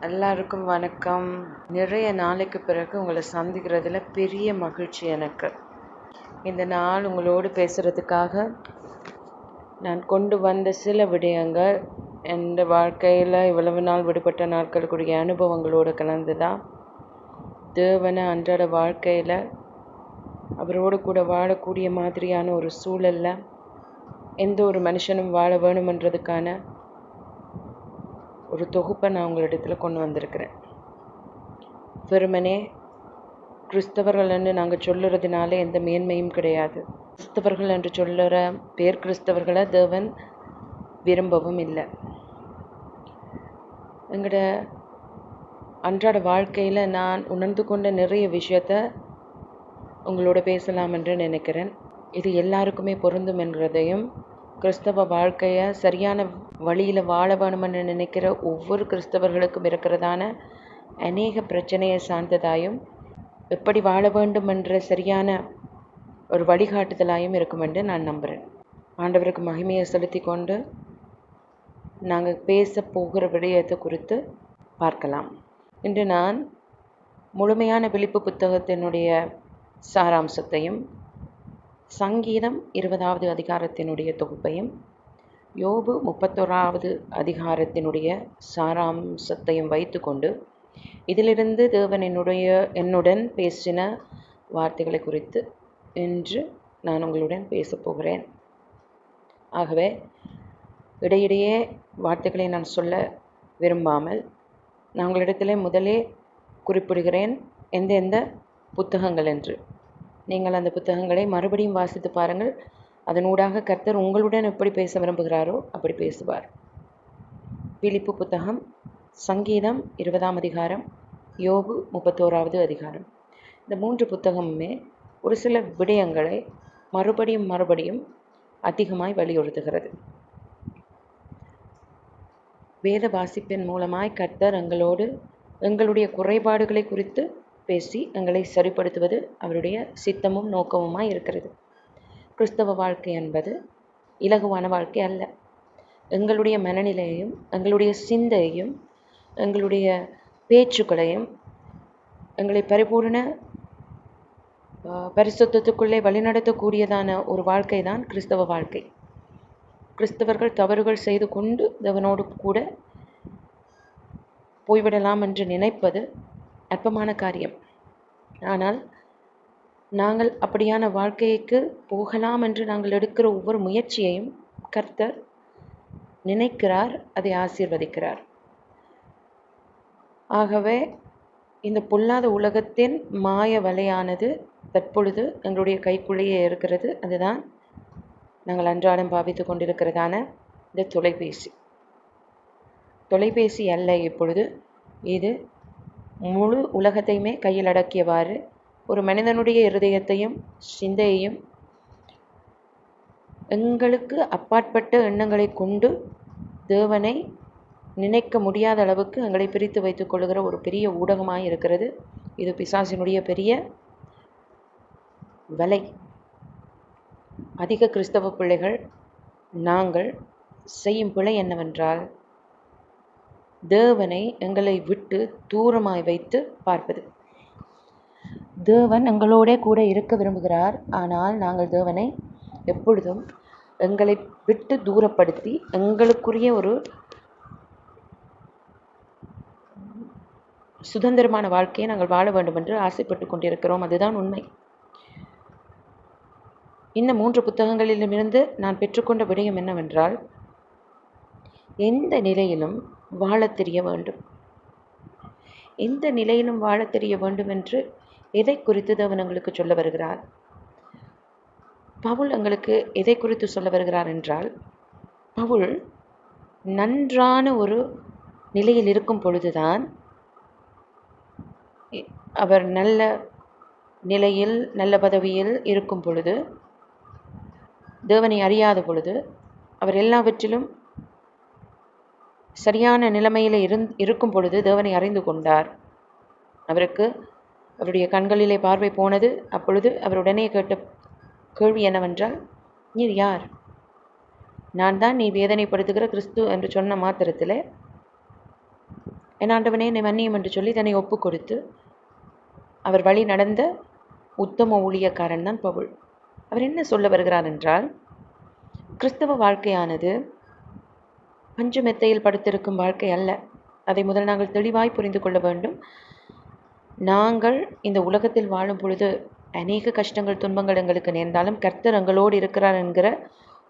எல்லாருக்கும் வணக்கம். நிறைய நாளைக்கு பிறகு உங்களை சந்திக்கிறதுல பெரிய மகிழ்ச்சி எனக்கு. இந்த நாள் உங்களோடு பேசுகிறதுக்காக நான் கொண்டு வந்த சில விடயங்கள் என் வாழ்க்கையில் இவ்வளவு நாள் விடுபட்ட நாட்களுக்குரிய அனுபவங்களோடு கலந்துதான் தேவனை அன்றாட வாழ்க்கையில் அவரோடு கூட வாழக்கூடிய மாதிரியான ஒரு சூழலில் எந்த ஒரு மனுஷனும் வாழ வேணுமென்றதுக்கான ஒரு தொகுப்பை நான் உங்களிடத்தில் கொண்டு வந்திருக்கிறேன். வெறுமனே கிறிஸ்தவர்கள் என்று நாங்கள் சொல்லுறதுனால எந்த மேன்மையும் கிடையாது. கிறிஸ்தவர்கள் என்று சொல்லுற பேர் கிறிஸ்தவர்களை தேவன் விரும்பவும் இல்லை. எங்களோட அன்றாட வாழ்க்கையில் நான் உணர்ந்து கொண்ட நிறைய விஷயத்த உங்களோட பேசலாம் என்று நினைக்கிறேன். இது எல்லாருக்குமே பொருந்தும் என்கிறதையும், கிறிஸ்தவ வாழ்க்கையை சரியான வழியில் வாழ வேணுமென்னு நினைக்கிற ஒவ்வொரு கிறிஸ்தவர்களுக்கும் இருக்கிறதான அநேக பிரச்சனையை சார்ந்ததாயும், எப்படி வாழ வேண்டும் என்ற சரியான ஒரு வழிகாட்டுதலாயும் இருக்கும் என்று நான் நம்புகிறேன். ஆண்டவருக்கு மகிமையை செலுத்தி கொண்டு நாங்கள் பேச போகிற விடயத்தை குறித்து பார்க்கலாம். இன்று நான் முழுமையான விழிப்பு புத்தகத்தினுடைய சாராம்சத்தையும், சங்கீதம் 20வது அதிகாரத்தினுடைய தொகுப்பையும், யோபு 31வது அதிகாரத்தினுடைய சாராம்சத்தையும் வைத்து கொண்டு இதிலிருந்து தேவன் என்னுடன் பேசின வார்த்தைகளை குறித்து இன்று நான் உங்களுடன் பேசப்போகிறேன். ஆகவே இடையிடையே வார்த்தைகளை நான் சொல்ல விரும்பாமல் நான் உங்களிடத்திலே முதலே குறிப்பிடுகிறேன் எந்தெந்த புத்தகங்கள் என்று. நீங்கள் அந்த புத்தகங்களை மறுபடியும் வாசித்து பாருங்கள். அதனூடாக கர்த்தர் உங்களுடன் எப்படி பேச விரும்புகிறாரோ அப்படி பேசுவார். பிலிப்பு புத்தகம், சங்கீதம் 20ஆம் அதிகாரம், யோபு 31வது அதிகாரம். இந்த 3 புத்தகமுமே ஒரு சில விடயங்களை மறுபடியும் அதிகமாய் வலியுறுத்துகிறது. வேத வாசிப்பின் மூலமாய் கர்த்தர் எங்களுடைய குறைபாடுகளை குறித்து பேசி எங்களை சரிப்படுத்துவது அவருடைய சித்தமும் நோக்கமுமாய் இருக்கிறது. கிறிஸ்தவ வாழ்க்கை என்பது இலகுவான வாழ்க்கை அல்ல. எங்களுடைய மனநிலையையும், எங்களுடைய சிந்தையையும், எங்களுடைய பேச்சுக்களையும் எங்களை பரிபூர்ண பரிசுத்தத்துக்குள்ளே வழிநடத்தக்கூடியதான ஒரு வாழ்க்கை தான் கிறிஸ்தவ வாழ்க்கை. கிறிஸ்தவர்கள் தவறுகள் செய்து கொண்டு தேவனோடு கூட போய்விடலாம் என்று நினைப்பது அற்பமான காரியம். ஆனால் நாங்கள் அப்படியான வாழ்க்கைக்கு போகலாம் என்று நாங்கள் எடுக்கிற ஒவ்வொரு முயற்சியையும் கர்த்தர் நினைக்கிறார், அதை ஆசீர்வதிக்கிறார். ஆகவே இந்த பொல்லாத உலகத்தின் மாய வலையானது தற்பொழுது எங்களுடைய கைக்குள்ளேயே இருக்கிறது. அதுதான் நாங்கள் அன்றாடம் பாவித்து கொண்டிருக்கிறதான இந்த தொலைபேசி அல்ல. இப்பொழுது இது முழு உலகத்தையுமே கையில் அடக்கியவாறு ஒரு மனிதனுடைய இருதயத்தையும் சிந்தையையும் எங்களுக்கு அப்பாற்பட்ட எண்ணங்களை கொண்டு தேவனை நினைக்க முடியாத அளவுக்கு எங்களை பிரித்து வைத்துக் கொள்ளுகிற ஒரு பெரிய ஊடகமாக இருக்கிறது. இது பிசாசினுடைய பெரிய வலை. அதிக கிறிஸ்தவ பிள்ளைகள் நாங்கள் செய்யும் பிழை என்னவென்றால், தேவனை எங்களை விட்டு தூரமாய் வைத்து பார்ப்பது. தேவன் எங்களோட கூட இருக்க விரும்புகிறார். ஆனால் நாங்கள் தேவனை எப்பொழுதும் எங்களை விட்டு தூரப்படுத்தி எங்களுக்குரிய ஒரு சுதந்திரமான வாழ்க்கையை நாங்கள் வாழ வேண்டும் என்று ஆசைப்பட்டு கொண்டிருக்கிறோம். அதுதான் உண்மை. இந்த 3 புத்தகங்களிலுமிருந்து நான் பெற்றுக்கொண்ட விடயம் என்னவென்றால், எந்த நிலையிலும் வாழத் தெரிய வேண்டும். எந்த நிலையிலும் வாழத் தெரிய வேண்டும் என்று எதை குறித்து தேவன் எங்களுக்கு சொல்ல வருகிறார்? பவுல் எங்களுக்கு எதை குறித்து சொல்ல வருகிறார் என்றால், பவுல் நன்றான ஒரு நிலையில் இருக்கும் பொழுதுதான், அவர் நல்ல நிலையில் நல்ல பதவியில் இருக்கும் பொழுது, தேவனை அறியாத பொழுது, அவர் எல்லாவற்றிலும் சரியான நிலைமையில் இருக்கும் பொழுது தேவனை அறிந்து கொண்டார். அவருடைய கண்களிலே பார்வை போனது. அப்பொழுது அவருடனே கேட்ட கேள்வி என்னவென்றால், நீர் யார்? நான் தான் நீ வேதனைப்படுத்துகிற கிறிஸ்து என்று சொன்ன மாத்திரத்தில் என் ஆண்டவனே என்னை மன்னியும் என்று சொல்லி தன்னை ஒப்பு கொடுத்து அவர் வழி நடந்த உத்தம ஊழியக்காரன் தான் பவுல். அவர் என்ன சொல்ல வருகிறார் என்றால், கிறிஸ்தவ வாழ்க்கையானது பஞ்சு மெத்தையில் படுத்திருக்கும் வாழ்க்கை அல்ல. அதை முதல் நாங்கள் தெளிவாய் புரிந்து கொள்ள வேண்டும். நாங்கள் இந்த உலகத்தில் வாழும் பொழுது அநேக கஷ்டங்கள் துன்பங்கள் எங்களுக்கு நேர்ந்தாலும் கர்த்தர் எங்களோடு இருக்கிறார் என்கிற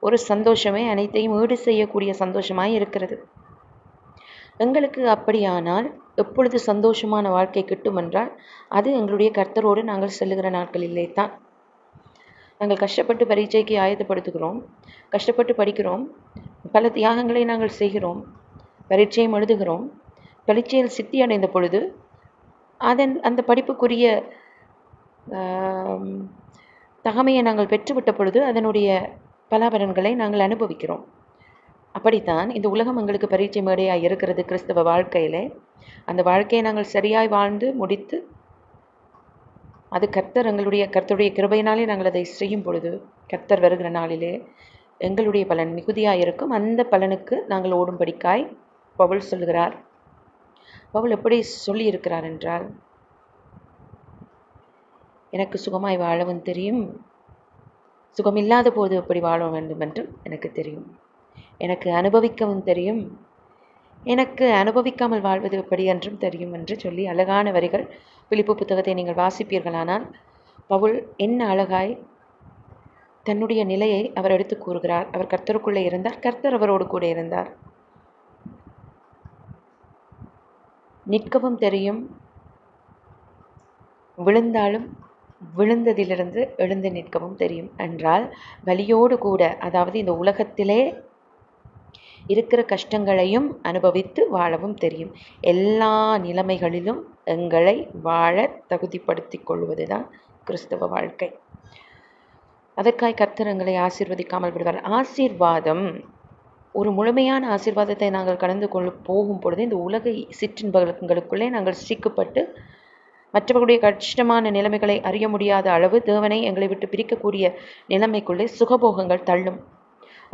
ஒரு சந்தோஷமே அனைத்தையும் ஈடு செய்யக்கூடிய சந்தோஷமாய் இருக்கிறது. எங்களுக்கு அப்படியானால் எப்பொழுது சந்தோஷமான வாழ்க்கை கிட்டும் என்றால் அது எங்களுடைய கர்த்தரோடு நாங்கள் செல்லுகிற நாட்களிலே தான். நாங்கள் கஷ்டப்பட்டு பரீட்சைக்கு ஆயத்தப்படுத்துகிறோம், கஷ்டப்பட்டு படிக்கிறோம், பல தியாகங்களை நாங்கள் செய்கிறோம், பரீட்சையும் எழுதுகிறோம். பரீட்சையில் சித்தி அடைந்த பொழுது அந்த படிப்புக்குரிய தகமையை நாங்கள் பெற்றுவிட்ட பொழுது அதனுடைய பலாபலன்களை நாங்கள் அனுபவிக்கிறோம். அப்படித்தான் இந்த உலகம் எங்களுக்கு பரீட்சை மேடையாக இருக்கிறது. கிறிஸ்தவ வாழ்க்கையிலே அந்த வாழ்க்கையை நாங்கள் சரியாய் வாழ்ந்து முடித்து அது கர்த்தருடைய கிருபையினாலே நாங்கள் அதை செய்யும் பொழுது கர்த்தர் வருகிற நாளிலே எங்களுடைய பலன் மிகுதியாக இருக்கும். அந்த பலனுக்கு நாங்கள் ஓடும்படிக்காய் பவுல் சொல்லுகிறார். பவுல் எப்படி சொல்லி இருக்கிறார் என்றால், எனக்கு சுகமாய் வாழவும் தெரியும், சுகமில்லாத போது எப்படி வாழ வேண்டும் என்றும் எனக்கு தெரியும், எனக்கு அனுபவிக்கவும் தெரியும், எனக்கு அனுபவிக்காமல் வாழ்வது எப்படி என்றும் தெரியும் என்று சொல்லி அழகான வரிகள். பிலிப்பு புத்தகத்தை நீங்கள் வாசிப்பீர்களானால் பவுல் என்ன அழகாய் தன்னுடைய நிலையை அவர் எடுத்து கூறுகிறார். அவர் கர்த்தருக்குள்ளே இருந்தார், கர்த்தர் அவரோடு கூட இருந்தார். நிற்கவும் தெரியும், விழுந்தாலும் விழுந்ததிலிருந்து எழுந்து நிற்கவும் தெரியும் என்றால் வலியோடு கூட, அதாவது இந்த உலகத்திலே இருக்கிற கஷ்டங்களையும் அனுபவித்து வாழவும் தெரியும். எல்லா நிலைமைகளிலும் எங்களை வாழ தகுதிப்படுத்தி கொள்வது தான் கிறிஸ்தவ வாழ்க்கை. அதற்காய் கர்த்தர் எங்களை ஆசீர்வதிக்காமல் விடுவார். ஆசீர்வாதம், ஒரு முழுமையான ஆசீர்வாதத்தை நாங்கள் கடந்து போகும் பொழுது இந்த உலக சிற்றின்பங்களுக்குள்ளே நாங்கள் சிக்கப்பட்டு மற்றவர்களுடைய கஷ்டமான நிலைமைகளை அறிய முடியாத அளவு தேவனை எங்களை விட்டு பிரிக்கக்கூடிய நிலைமைக்குள்ளே சுகபோகங்கள் தள்ளும்.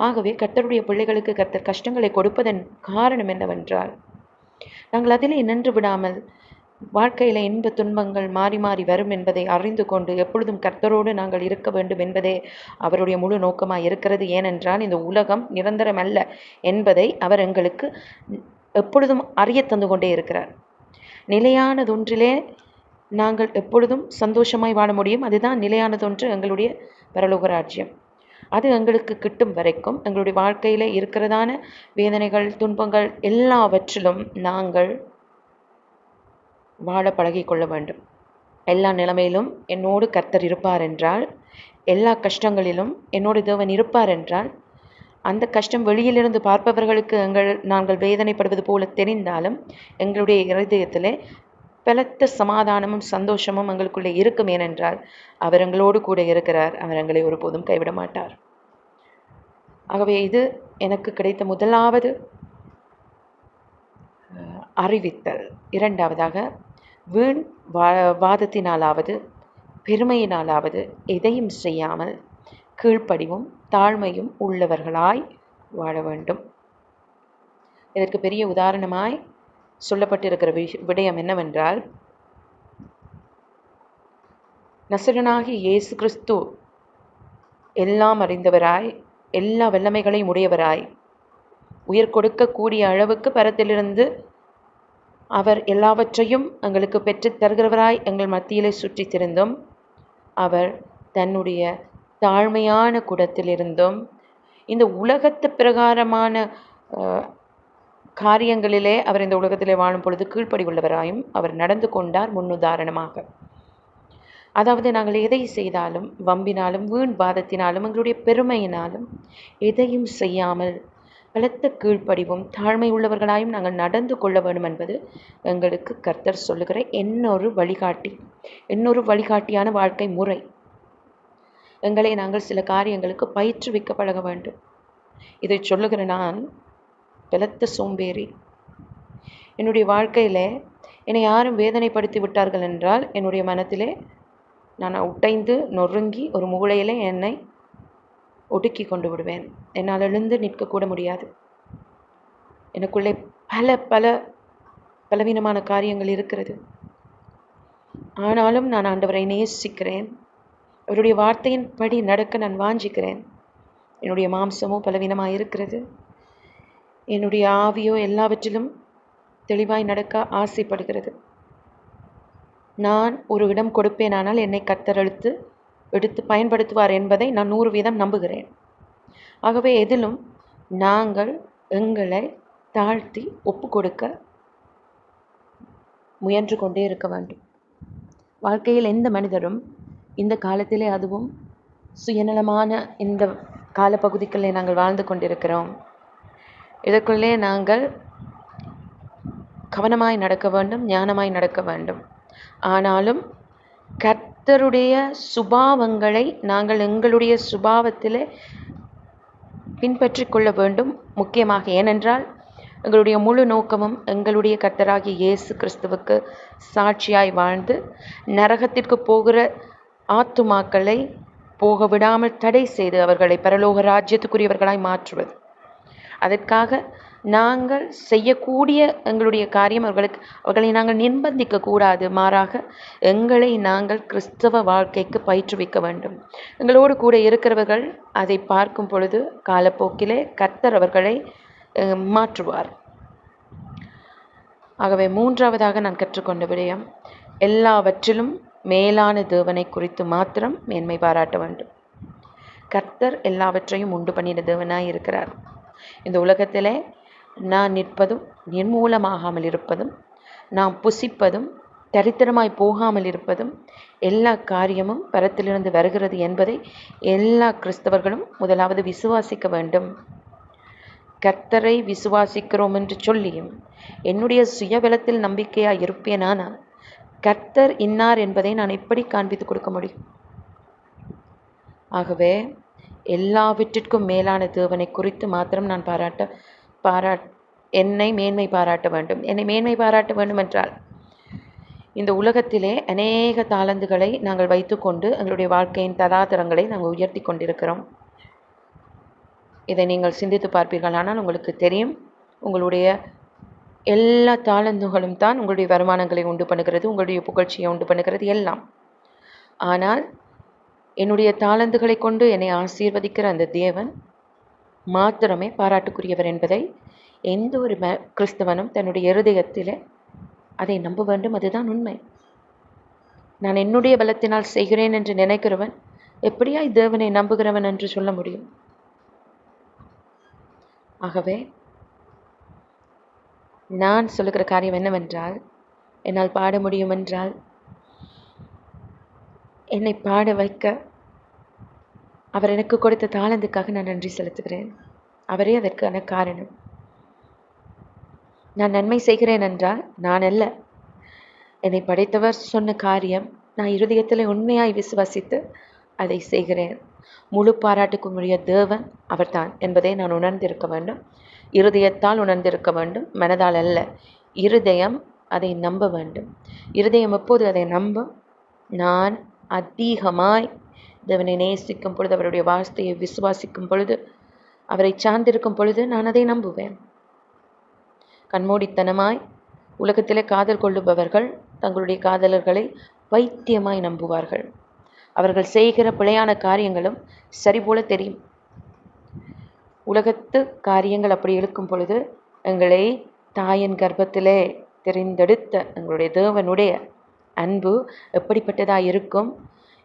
ஆகவே கர்த்தருடைய பிள்ளைகளுக்கு கர்த்தர் கஷ்டங்களை கொடுப்பதன் காரணம் என்னவென்றால், நாங்கள் அதிலே நின்று விடாமல் வாழ்க்கையில் இன்ப துன்பங்கள் மாறி மாறி வரும் என்பதை அறிந்து கொண்டு எப்பொழுதும் கர்த்தரோடு நாங்கள் இருக்க வேண்டும் என்பதே அவருடைய முழு நோக்கமாக இருக்கிறது. ஏனென்றால் இந்த உலகம் நிரந்தரம் அல்ல என்பதை அவர் எங்களுக்கு எப்பொழுதும் அறிய தந்து கொண்டே இருக்கிறார். நிலையானதொன்றிலே நாங்கள் எப்பொழுதும் சந்தோஷமாய் வாழ முடியும். அதுதான் நிலையானதொன்று எங்களுடைய பரலோக ராஜ்யம். அது எங்களுக்கு கிட்டும் வரைக்கும் எங்களுடைய வாழ்க்கையில் இருக்கிறதான வேதனைகள் துன்பங்கள் எல்லாவற்றிலும் நாங்கள் வாழ பழகிக்கொள்ள வேண்டும். எல்லா நிலைமையிலும் என்னோடு கர்த்தர் இருப்பார் என்றால், எல்லா கஷ்டங்களிலும் என்னோடு தேவன் இருப்பார் என்றால், அந்த கஷ்டம் வெளியிலிருந்து பார்ப்பவர்களுக்கு நாங்கள் வேதனைப்படுவது போல தெரிந்தாலும் எங்களுடைய இருதயத்திலே பலத்த சமாதானமும் சந்தோஷமும் எங்களுக்குள்ளே இருக்கும். ஏனென்றால் அவர் எங்களோடு கூட இருக்கிறார். அவர் எங்களை ஒருபோதும் கைவிட மாட்டார். ஆகவே இது எனக்கு கிடைத்த முதலாவது அறிவித்தல். இரண்டாவதாக, வீண் வாதத்தினாலாவது பெருமையினாலாவது எதையும் செய்யாமல் கீழ்ப்படிவும் தாழ்மையும் உள்ளவர்களாய் வாழ வேண்டும். இதற்கு பெரிய உதாரணமாய் சொல்லப்பட்டிருக்கிற விடயம் என்னவென்றால், நசரனாகிய இயேசு கிறிஸ்து எல்லாம் அறிந்தவராய் எல்லா வல்லமைகளையும் உடையவராய் உயிர் கொடுக்கக்கூடிய அளவுக்கு பரத்திலிருந்து அவர் எல்லாவற்றையும் எங்களுக்கு பெற்று தருகிறவராய் எங்கள் மத்தியிலே சுற்றி திரிந்தும் அவர் தன்னுடைய தாழ்மையான குடத்திலிருந்தும் இந்த உலகத்து பிரகாரமான காரியங்களிலே அவர் இந்த உலகத்திலே வாழும் பொழுது கீழ்ப்படி உள்ளவராயும் அவர் நடந்து கொண்டார். முன்னுதாரணமாக, அதாவது நாங்கள் எதை செய்தாலும் வம்பினாலும் வீண் வாதத்தினாலும் எங்களுடைய பெருமையினாலும் எதையும் செய்யாமல் பலத்த கீழ்ப்படிவும் தாழ்மை உள்ளவர்களாயும் நாங்கள் நடந்து கொள்ள வேண்டும் என்பது எங்களுக்கு கர்த்தர் சொல்லுகிற இன்னொரு வழிகாட்டியான வாழ்க்கை முறை. எங்களை நாங்கள் சில காரியங்களுக்கு பயிற்றுவிக்க பழக வேண்டும். இதை சொல்லுகிற நான் பலத்த சோம்பேறி. என்னுடைய வாழ்க்கையில் என்னை யாரும் வேதனைப்படுத்தி விட்டார்கள் என்றால் என்னுடைய மனத்திலே நான் உடைந்து நொறுங்கி ஒரு மூலையிலே என்னை ஒடுக்கி கொண்டு விடுவேன். என்னால் எழுந்து நிற்கக்கூட முடியாது. எனக்குள்ளே பல பலவீனமான காரியங்கள் இருக்கிறது. ஆனாலும் நான் ஆண்டவரை நேசிக்கிறேன். அவருடைய வார்த்தையின் படி நடக்க நான் வாஞ்சிக்கிறேன். என்னுடைய மாம்சமோ பலவீனமாக இருக்கிறது. என்னுடைய ஆவியோ எல்லாவற்றிலும் தெளிவாய் நடக்க ஆசைப்படுகிறது. நான் ஒரு இடம் கொடுப்பேனானால் என்னை கர்த்தர் எடுத்து பயன்படுத்துவார் என்பதை நான் 100% நம்புகிறேன். ஆகவே எதிலும் நாங்கள் எங்களை தாழ்த்தி ஒப்பு கொடுக்க முயன்று கொண்டே இருக்க வேண்டும். வாழ்க்கையில் எந்த மனிதரும் இந்த காலத்திலே, அதுவும் சுயநலமான இந்த காலப்பகுதிக்குள்ளே நாங்கள் வாழ்ந்து கொண்டிருக்கிறோம். இதற்குள்ளே நாங்கள் கவனமாய் நடக்க வேண்டும், ஞானமாய் நடக்க வேண்டும். ஆனாலும் கர்த்தருடைய சுபாவங்களை நாங்கள் எங்களுடைய சுபாவத்திலே பின்பற்றி கொள்ள வேண்டும். முக்கியமாக ஏனென்றால் எங்களுடைய முழு நோக்கமும் எங்களுடைய கர்த்தராகிய இயேசு கிறிஸ்துவுக்கு சாட்சியாய் வாழ்ந்து நரகத்திற்கு போகிற ஆத்துமாக்களை போக விடாமல் தடை செய்து அவர்களை பரலோக ராஜ்யத்துக்குரியவர்களாய் மாற்றுவது. அதற்காக நாங்கள் செய்யக்கூடிய எங்களுடைய காரியம் அவர்களை நாங்கள் நிர்பந்திக்க கூடாது. மாறாக எங்களை நாங்கள் கிறிஸ்தவ வாழ்க்கைக்கு பயிற்றுவிக்க வேண்டும். எங்களோடு கூட இருக்கிறவர்கள் அதை பார்க்கும் பொழுது காலப்போக்கிலே கர்த்தர் அவர்களை மாற்றுவார். ஆகவே மூன்றாவதாக நான் கற்றுக்கொண்ட விடயம், எல்லாவற்றிலும் மேலான தேவனை குறித்து மாத்திரம் மேன்மை பாராட்ட வேண்டும். கர்த்தர் எல்லாவற்றையும் உண்டு பண்ணின தேவனாய் இருக்கிறார். இந்த உலகத்திலே நான் நிற்பதும் நிர்மூலமாகாமல் இருப்பதும், நாம் புசிப்பதும் தரித்திரமாய் போகாமல் இருப்பதும், எல்லா காரியமும் பரத்திலிருந்து வருகிறது என்பதை எல்லா கிறிஸ்தவர்களும் முதலாவது விசுவாசிக்க வேண்டும். கர்த்தரை விசுவாசிக்கிறோம் என்று சொல்லியும் என்னுடைய சுயபலத்தில் நம்பிக்கையாக இருப்பேனானால் கர்த்தர் இன்னார் என்பதை நான் எப்படி காண்பித்து கொடுக்க முடியும்? ஆகவே எல்லாவற்றிற்கும் மேலான தேவனை குறித்து மாத்திரம் நான் என்னை மேன்மை பாராட்ட வேண்டும். என்னை மேன்மை பாராட்ட வேண்டும் என்றால் இந்த உலகத்திலே அநேக தாளந்துகளை நாங்கள் வைத்துக்கொண்டு எங்களுடைய வாழ்க்கையின் தராதரங்களை நாங்கள் உயர்த்தி கொண்டிருக்கிறோம். இதை நீங்கள் சிந்தித்து பார்ப்பீர்கள். ஆனால் உங்களுக்கு தெரியும், உங்களுடைய எல்லா தாளந்துகளும் தான் உங்களுடைய வருமானங்களை உண்டு பண்ணுகிறது, உங்களுடைய புகழ்ச்சியை உண்டு பண்ணுகிறது எல்லாம். ஆனால் என்னுடைய தாளந்துகளை கொண்டு என்னை ஆசீர்வதிக்கிற அந்த தேவன் மாத்திரமே பாராட்டுக்குரியவர் என்பதை எந்த ஒரு கிறிஸ்தவனும் தன்னுடைய இருதயத்தில் அதை நம்ப வேண்டும். அதுதான் உண்மை. நான் என்னுடைய பலத்தினால் செய்கிறேன் என்று நினைக்கிறவன் எப்படியாய் தேவனை நம்புகிறவன் என்று சொல்ல முடியும்? ஆகவே நான் சொல்லுகிற காரியம் என்னவென்றால், என்னால் பாட முடியும் என்றால் என்னை பாட வைக்க அவர் எனக்கு கொடுத்த தாளந்துக்காக நான் நன்றி செலுத்துகிறேன். அவரே அதற்கான காரணம். நான் நன்மை செய்கிறேன் என்றால் நான் அல்ல, என்னை படைத்தவர் சொன்ன காரியம் நான் இருதயத்தில் உண்மையாய் விசுவாசித்து அதை செய்கிறேன். முழு பாராட்டுக்குரிய தேவன் அவர்தான் என்பதை நான் உணர்ந்திருக்க வேண்டும். இருதயத்தால் உணர்ந்திருக்க வேண்டும், மனதால் அல்ல. இருதயம் அதை நம்ப வேண்டும். இருதயம் எப்போது அதை நம்பும்? நான் அதிகமாய் தேவனை நேசிக்கும் பொழுது, அவருடைய வார்த்தையை விசுவாசிக்கும் பொழுது, அவரை சார்ந்திருக்கும் பொழுது நான் அதை நம்புவேன். கண்மூடித்தனமாய் உலகத்திலே காதல் கொள்ளுபவர்கள் தங்களுடைய காதலர்களை பைத்தியமாய் நம்புவார்கள். அவர்கள் செய்கிற பிழையான காரியங்களும் சரிபோல தெரியும். உலகத்து காரியங்கள் அப்படி இருக்கும் பொழுது எங்களை தாயின் கர்ப்பத்திலே தெரிந்தெடுத்த எங்களுடைய தேவனுடைய அன்பு எப்படிப்பட்டதாக இருக்கும்?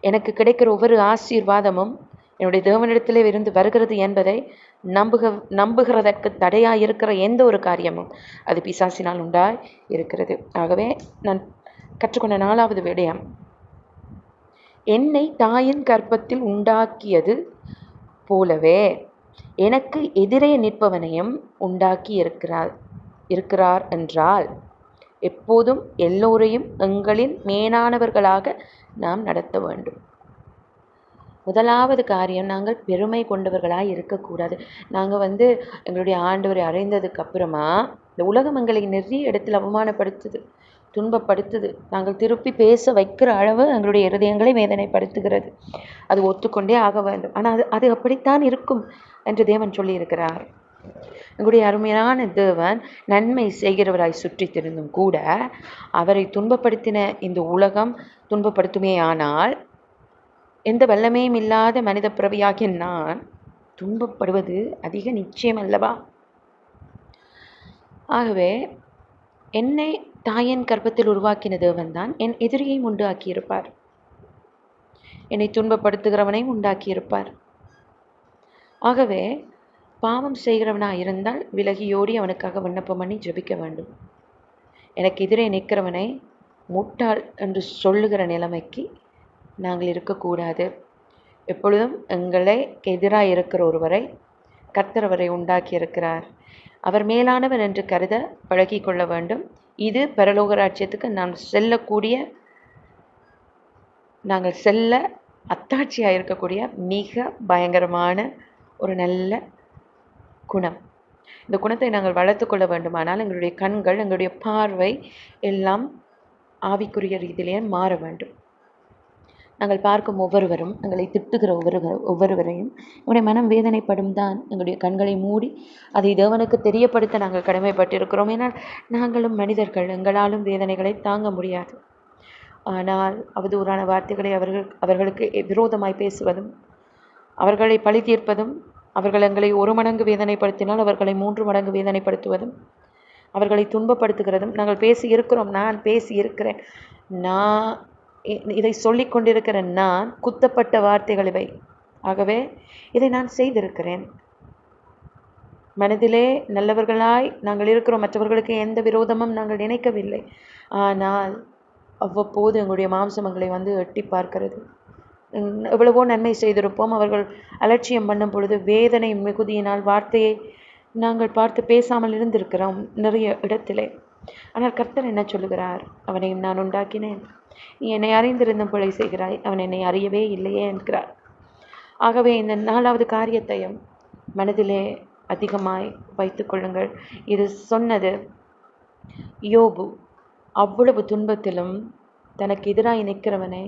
எனக்கு கிடைக்கிற ஒவ்வொரு ஆசீர்வாதமும் என்னுடைய தேவனிடத்திலே இருந்து வருகிறது என்பதை நம்புகிறதற்கு தடையாக இருக்கிற எந்த ஒரு காரியமும் அது பிசாசினால் உண்டாய் இருக்கிறது. ஆகவே நான் கற்றுக்கொண்ட 4வது விடயம், என்னை தாயின் கர்ப்பத்தில் உண்டாக்கியது போலவே எனக்கு எதிரே நிற்பவனையும் உண்டாக்கி இருக்கிறார் என்றால் எப்போதும் எல்லோரையும் எங்களின் மேலானவர்களாக நாம் நடத்த வேண்டும். முதலாவது காரியம், நாங்கள் பெருமை கொண்டவர்களாக இருக்கக்கூடாது. நாங்கள் எங்களுடைய ஆண்டவரை அறிந்ததுக்கு அப்புறமா இந்த உலகம் எங்களை நிறைய இடத்தில் அவமானப்படுத்துது, துன்பப்படுத்துது. நாங்கள் திருப்பி பேச வைக்கிற அளவு எங்களுடைய இருதயங்களை வேதனைப்படுத்துகிறது. அது ஒத்துக்கொண்டே ஆக வேண்டும். ஆனால் அது அப்படித்தான் இருக்கும் என்று தேவன் சொல்லியிருக்கிறார். எங்களுடைய அருமையான தேவன் நன்மை செய்கிறவராய் சுற்றி திருந்தும் கூட அவரை துன்பப்படுத்தின இந்த உலகம் துன்பப்படுத்துமே. ஆனால் எந்த வல்லமையும் இல்லாத மனித பிறவியாகிய நான் துன்பப்படுவது அதிக நிச்சயம் அல்லவா? ஆகவே என்னை தாயின் கர்ப்பத்தில் உருவாக்கின தேவன்தான் என் எதிரியையும் உண்டாக்கியிருப்பார், என்னை துன்பப்படுத்துகிறவனையும் உண்டாக்கியிருப்பார். ஆகவே பாவம் செய்கிறவனாக இருந்தால் விலகியோடி அவனுக்காக விண்ணப்பம் பண்ணி ஜெபிக்க வேண்டும். எனக்கு எதிரே நிற்கிறவனை முட்டாள் என்று சொல்லுகிற நிலைமைக்கு நாங்கள் இருக்கக்கூடாது. எப்பொழுதும் எங்களை எதிராக இருக்கிற ஒருவரை கர்த்தர் அவரை உண்டாக்கி இருக்கிறார், அவர் மேலானவர் என்று கருத பழகி கொள்ள வேண்டும். இது பரலோக ராஜ்யத்துக்கு நாங்கள் செல்ல அத்தாட்சியாக இருக்கக்கூடிய மிக பயங்கரமான ஒரு நல்ல குணம். இந்த குணத்தை நாங்கள் வளர்த்து கொள்ள வேண்டுமானால் எங்களுடைய கண்கள், எங்களுடைய பார்வை எல்லாம் ஆவிக்குரிய ரீதியிலே மாற வேண்டும். நாங்கள் பார்க்கும் ஒவ்வொருவரும், எங்களை திட்டுகிற ஒவ்வொருவரையும் எங்களுடைய மனம் வேதனைப்படும் தான். எங்களுடைய கண்களை மூடி அதை தேவனுக்கு தெரியப்படுத்த நாங்கள் கடமைப்பட்டிருக்கிறோம். ஏனால் நாங்களும் மனிதர்கள், எங்களாலும் வேதனைகளை தாங்க முடியாது. ஆனால் அவதூறான வார்த்தைகளை அவர்களுக்கு விரோதமாய் பேசுவதும், அவர்களை பழி தீர்ப்பதும், அவர்கள் எங்களை 1 மடங்கு வேதனைப்படுத்தினால் அவர்களை 3 மடங்கு வேதனைப்படுத்துவதும், அவர்களை துன்பப்படுத்துகிறதும் நாங்கள் பேசி இருக்கிறோம். நான் பேசி இருக்கிறேன். நான் இதை சொல்லி கொண்டிருக்கிற நான் குத்தப்பட்ட வார்த்தைகள் இவை. ஆகவே இதை நான் செய்திருக்கிறேன். மனதிலே நல்லவர்களாய் நாங்கள் இருக்கிறோம், மற்றவர்களுக்கு எந்த விரோதமும் நாங்கள் நினைக்கவில்லை. ஆனால் அவ்வப்போது எங்களுடைய மாம்சம் எங்களை வந்து எட்டி பார்க்கிறது. எவ்வளவோ நன்மை செய்திருப்போம், அவர்கள் அலட்சியம் பண்ணும் பொழுது வேதனை மிகுதியினால் வார்த்தையை நாங்கள் பார்த்து பேசாமல் இருந்திருக்கிறோம் நிறைய இடத்திலே. ஆனால் கர்த்தர் என்ன சொல்லுகிறார்? அவனையும் நான் உண்டாக்கினேன், நீ என்னை அறிந்திருந்தும் பிழை செய்கிறாய், அவன் என்னை அறியவே இல்லையே என்கிறார். ஆகவே இந்த 4வது காரியத்தையும் மனதிலே அதிகமாய் வைத்து கொள்ளுங்கள். இது சொன்னது யோபு. அவ்வளவு துன்பத்திலும் தனக்கு எதிராய் நிற்கிறவனை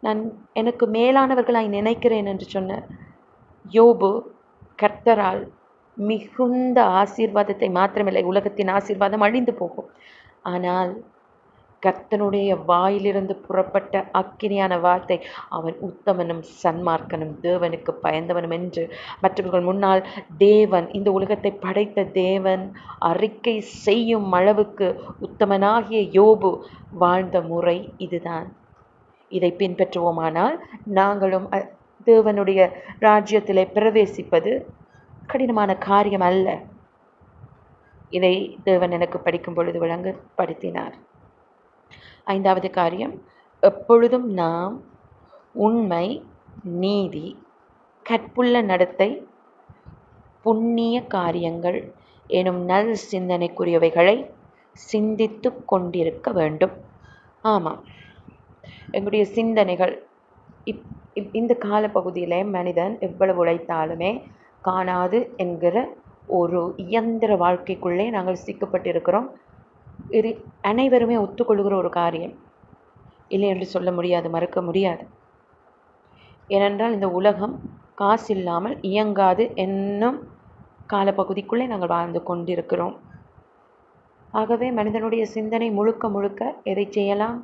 நான் எனக்கு மேலானவர்களாய் நினைக்கிறேன் என்று சொன்ன யோபு கர்த்தரால் மிகுந்த ஆசீர்வாதத்தை மாத்திரமில்லை, உலகத்தின் ஆசீர்வாதம் அழிந்து போகும், ஆனால் கர்த்தனுடைய வாயிலிருந்து புறப்பட்ட அக்கினியான வார்த்தை, அவன் உத்தமனும் சன்மார்க்கனும் தேவனுக்கு பயந்தவனும் என்று மற்றவர்கள் முன்னால் தேவன், இந்த உலகத்தை படைத்த தேவன் அறிக்கை செய்யும் அளவுக்கு உத்தமனாகிய யோபு வாழ்ந்த முறை இதுதான். இதை பின்பற்றுவோமானால் நாங்களும் தேவனுடைய ராஜ்யத்திலே பிரவேசிப்பது கடினமான காரியம் அல்ல. இதை தேவன் எனக்கு படிக்கும் பொழுது விளங்கப்படுத்தினார். 5வது காரியம், எப்பொழுதும் நாம் உண்மை, நீதி, கற்புள்ள நடத்தை, புண்ணிய காரியங்கள் எனும் நல் சிந்தனைக்குரியவைகளை சிந்தித்து கொண்டிருக்க வேண்டும். ஆமாம், எங்களுடைய சிந்தனைகள் இந்த காலப்பகுதியிலே மனிதன் எவ்வளவு உழைத்தாலுமே காணாது என்கிற ஒரு இயந்திர வாழ்க்கைக்குள்ளே நாங்கள் சிக்கப்பட்டிருக்கிறோம். இது அனைவருமே ஒத்துக்கொள்கிற ஒரு காரியம் இல்லை என்று சொல்ல முடியாது, மறுக்க முடியாது. ஏனென்றால் இந்த உலகம் காசு இல்லாமல் இயங்காது என்னும் காலப்பகுதிக்குள்ளே நாங்கள் வாழ்ந்து கொண்டிருக்கிறோம். ஆகவே மனிதனுடைய சிந்தனை முழுக்க முழுக்க எதை செய்யலாம்,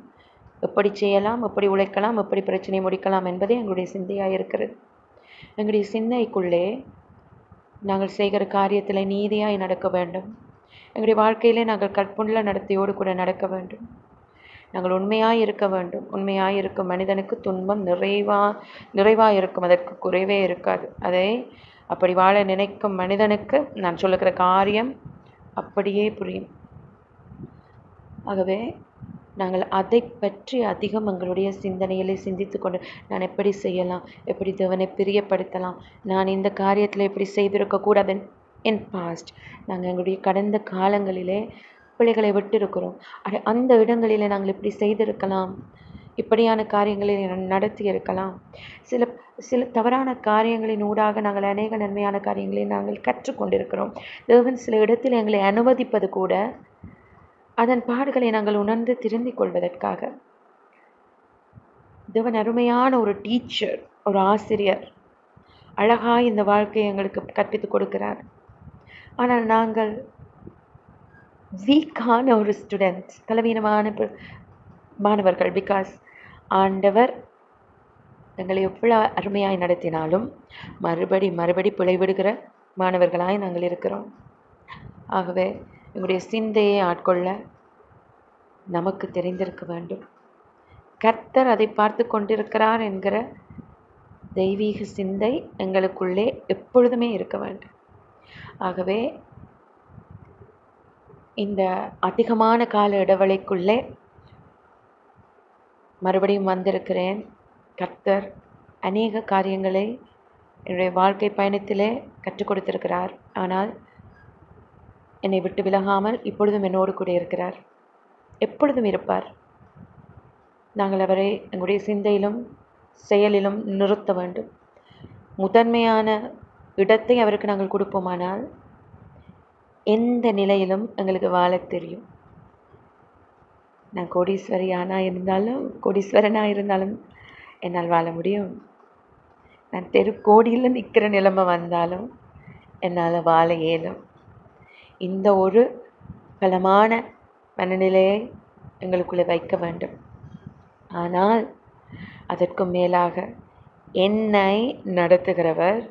எப்படி செய்யலாம், எப்படி உழைக்கலாம், எப்படி பிரச்சனை முடிக்கலாம் என்பதே எங்களுடைய சிந்தையாக இருக்கிறது. எங்களுடைய சிந்தைக்குள்ளே நாங்கள் செய்கிற காரியத்தில் நீதியாய் நடக்க வேண்டும். எங்களுடைய வாழ்க்கையிலே நாங்கள் கற்புள்ள நடத்தையோடு கூட நடக்க வேண்டும். நாங்கள் உண்மையாய் இருக்க வேண்டும். உண்மையாய் இருக்கும் மனிதனுக்கு துன்பம் நிறைவாக இருக்கும், அதற்கு குறைவே இருக்காது. அதை அப்படி வாழ நினைக்கும் மனிதனுக்கு நான் சொல்லுகிற காரியம் அப்படியே புரியும். ஆகவே நாங்கள் அதை பற்றி அதிகம் எங்களுடைய சிந்தனையிலே சிந்தித்து கொண்டு, நான் எப்படி செய்யலாம், எப்படி தேவனை பிரியப்படுத்தலாம், நான் இந்த காரியத்தில் எப்படி செய்திருக்கக்கூடாது. என் பாஸ்ட் நாங்கள் எங்களுடைய கடந்த காலங்களிலே பிள்ளைகளை விட்டிருக்கிறோம். அந்த இடங்களிலே நாங்கள் இப்படி செய்திருக்கலாம், இப்படியான காரியங்களை நடத்தி இருக்கலாம். சில தவறான காரியங்களின் ஊடாக நாங்கள் அநேக நன்மையான காரியங்களை நாங்கள் கற்றுக்கொண்டிருக்கிறோம். தேவன் சில இடத்தில் எங்களை அனுமதிப்பது கூட அதன் பாடுகளை நாங்கள் உணர்ந்து திருந்திக் கொள்வதற்காக. தேவன் அருமையான ஒரு டீச்சர், ஒரு ஆசிரியர், அழகாய் இந்த வாழ்க்கையை எங்களுக்கு கற்பித்து கொடுக்கிறார். ஆனால் நாங்கள் வீக்கான ஒரு ஸ்டூடெண்ட்ஸ், பலவீனமான மாணவர்கள். பிகாஸ் ஆண்டவர் எங்களை எவ்வளோ அருமையாய் நடத்தினாலும் மறுபடி பிழைவிடுகிற மாணவர்களாய் நாங்கள் இருக்கிறோம். ஆகவே எங்களுடைய சிந்தையை ஆட்கொள்ள நமக்கு தெரிந்திருக்க வேண்டும். கர்த்தர் அதை பார்த்து கொண்டிருக்கிறார் என்கிற தெய்வீக சிந்தை எங்களுக்குள்ளே எப்பொழுதுமே இருக்க வேண்டும். ஆகவே இந்த அதிகமான கால இடைவெளிக்குள்ளே மறுபடியும் வந்திருக்கிறேன். கர்த்தர் அநேக காரியங்களை என்னுடைய வாழ்க்கை பயணத்திலே கற்றுக் கொடுத்திருக்கிறார். ஆனால் என்னை விட்டு விலகாமல் இப்பொழுதும் என்னோடு கூட இருக்கிறார், எப்பொழுதும் இருப்பார். நாங்கள் அவரை எங்களுடைய சிந்தையிலும் செயலிலும் நிறுத்த வேண்டும். முதன்மையான இடத்தை அவருக்கு நாங்கள் கொடுப்போமானால் எந்த நிலையிலும் எங்களுக்கு வாழ தெரியும். நான் கோடீஸ்வரனாக இருந்தாலும் என்னால் வாழ முடியும். நான் கோடியில் நிற்கிற நிலைமை வந்தாலும் என்னால் வாழ இயலும். இந்த ஒரு பலமான மனநிலையை எங்களுக்குள்ளே வைக்க வேண்டும். ஆனால் அதற்கு மேலாக என்னை நடத்துகிறவர்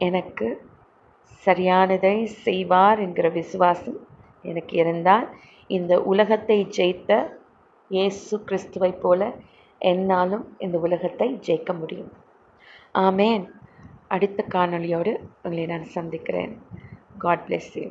எனக்கு சரியானதை செய்வார் என்கிற விசுவாசம் எனக்கு இருந்தால் இந்த உலகத்தை ஜெயித்த இயேசு கிறிஸ்துவை போல என்னாலும் இந்த உலகத்தை ஜெயிக்க முடியும். ஆமேன். அடுத்த காணொளியோடு உங்களை நான் சந்திக்கிறேன். God bless you.